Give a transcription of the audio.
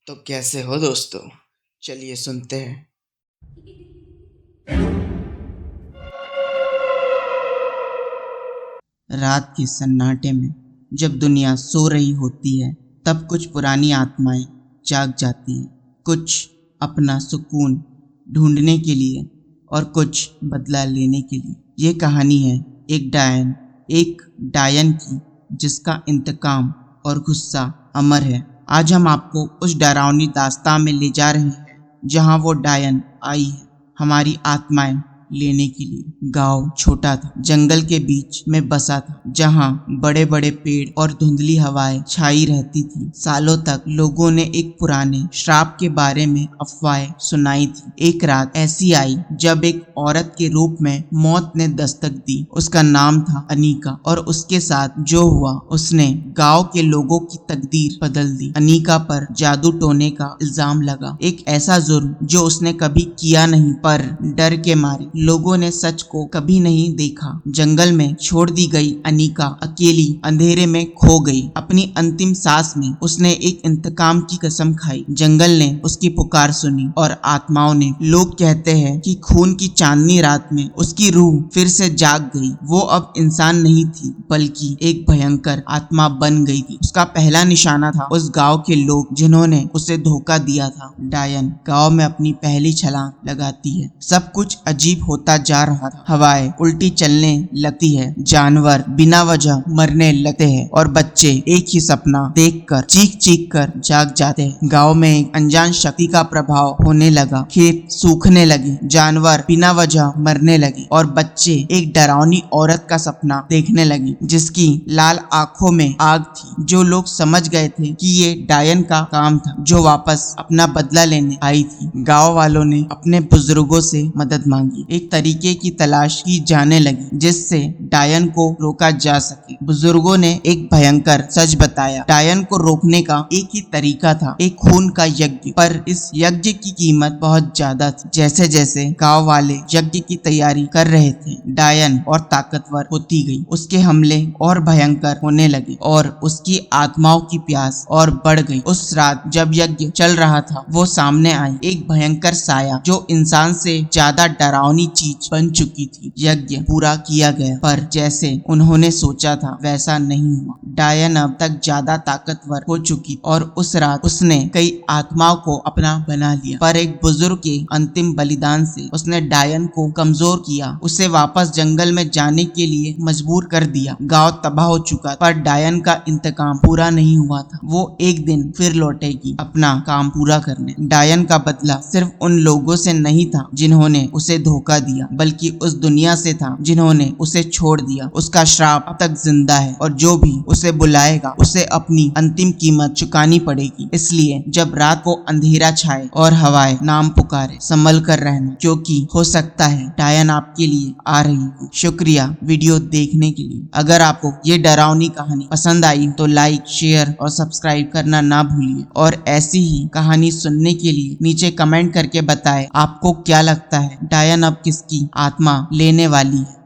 तो कैसे हो दोस्तों? चलिए सुनते हैं। रात के सन्नाटे में जब दुनिया सो रही होती है, तब कुछ पुरानी आत्माएं जाग जाती हैं। कुछ अपना सुकून ढूंढने के लिए और कुछ बदला लेने के लिए। ये कहानी है एक डायन की, जिसका इंतकाम और गुस्सा अमर है। आज हम आपको उस डरावनी दास्तां में ले जा रहे हैं जहां वो डायन आई है हमारी आत्माएं लेने के लिए। गांव छोटा था, जंगल के बीच में बसा था, जहां बड़े बड़े पेड़ और धुंधली हवाएं छाई रहती थी। सालों तक लोगों ने एक पुराने श्राप के बारे में अफवाहें सुनाई थी। एक रात ऐसी आई जब एक औरत के रूप में मौत ने दस्तक दी। उसका नाम था अनीका, और उसके साथ जो हुआ उसने गांव के लोगों की तकदीर बदल दी। अनीका पर जादू टोने का इल्जाम लगा, एक ऐसा जुर्म जो उसने कभी किया नहीं, पर डर के मारे लोगों ने सच को कभी नहीं देखा। जंगल में छोड़ दी गई अनीका अकेली अंधेरे में खो गई। अपनी अंतिम सांस में उसने एक इंतकाम की कसम खाई। जंगल ने उसकी पुकार सुनी और आत्माओं ने। लोग कहते हैं कि खून की चांदनी रात में उसकी रूह फिर से जाग गई। वो अब इंसान नहीं थी, बल्कि एक भयंकर आत्मा बन गई थी। उसका पहला निशाना था उस गांव के लोग जिन्होंने उसे धोखा दिया था। डायन गांव में अपनी पहली छलांग लगाती है। सब कुछ अजीब होता जा रहा था। हवाएं उल्टी चलने लगती है, जानवर बिना वजह मरने लगते हैं, और बच्चे एक ही सपना देखकर चीख चीख कर जाग जाते हैं। गांव में एक अनजान शक्ति का प्रभाव होने लगा। खेत सूखने लगे, जानवर बिना वजह मरने लगे, और बच्चे एक डरावनी औरत का सपना देखने लगे जिसकी लाल आंखों में आग थी। जो लोग समझ गए थे कि ये डायन का काम था, जो वापस अपना बदला लेने आई थी। गांव वालों ने अपने बुजुर्गों से मदद मांगी। एक तरीके की तलाश की जाने लगी जिससे डायन को रोका जा सके। बुजुर्गों ने एक भयंकर सच बताया। डायन को रोकने का एक ही तरीका था, एक खून का यज्ञ। पर इस यज्ञ की कीमत बहुत ज्यादा थी। जैसे जैसे गांव वाले यज्ञ की तैयारी कर रहे थे, डायन और ताकतवर होती गई। उसके हमले और भयंकर होने लगे और उसकी आत्माओं की प्यास और बढ़ गई। उस रात जब यज्ञ चल रहा था, वो सामने आई, एक भयंकर साया जो इंसान से ज्यादा डरावनी चीज बन चुकी थी। यज्ञ पूरा किया गया, पर जैसे उन्होंने सोचा था वैसा नहीं हुआ। डायन अब तक ज्यादा ताकतवर हो चुकी और उस रात उसने कई आत्माओं को अपना बना लिया। पर एक बुजुर्ग के अंतिम बलिदान से उसने डायन को कमजोर किया, उसे वापस जंगल में जाने के लिए मजबूर कर दिया। गांव तबाह हो चुका, पर डायन का इंतकाम पूरा नहीं हुआ था। वो एक दिन फिर लौटेगी अपना काम पूरा करने। डायन का बदला सिर्फ उन लोगों से नहीं था जिन्होंने उसे धोखा दिया, बल्कि उस दुनिया से था जिन्होंने उसे छोड़ दिया। उसका श्राप अब तक जिंदा है, और जो भी उसे बुलाएगा उसे अपनी अंतिम कीमत चुकानी पड़ेगी। इसलिए जब रात को अंधेरा छाए और हवाएं नाम पुकारे, संभल कर रहना, क्योंकि हो सकता है डायन आपके लिए आ रही हो। शुक्रिया वीडियो देखने के लिए। अगर आपको ये डरावनी कहानी पसंद आई तो लाइक, शेयर और सब्सक्राइब करना ना भूलिए, और ऐसी ही कहानी सुनने के लिए नीचे कमेंट करके बताएं आपको क्या लगता है डायन अब किसकी आत्मा लेने वाली है।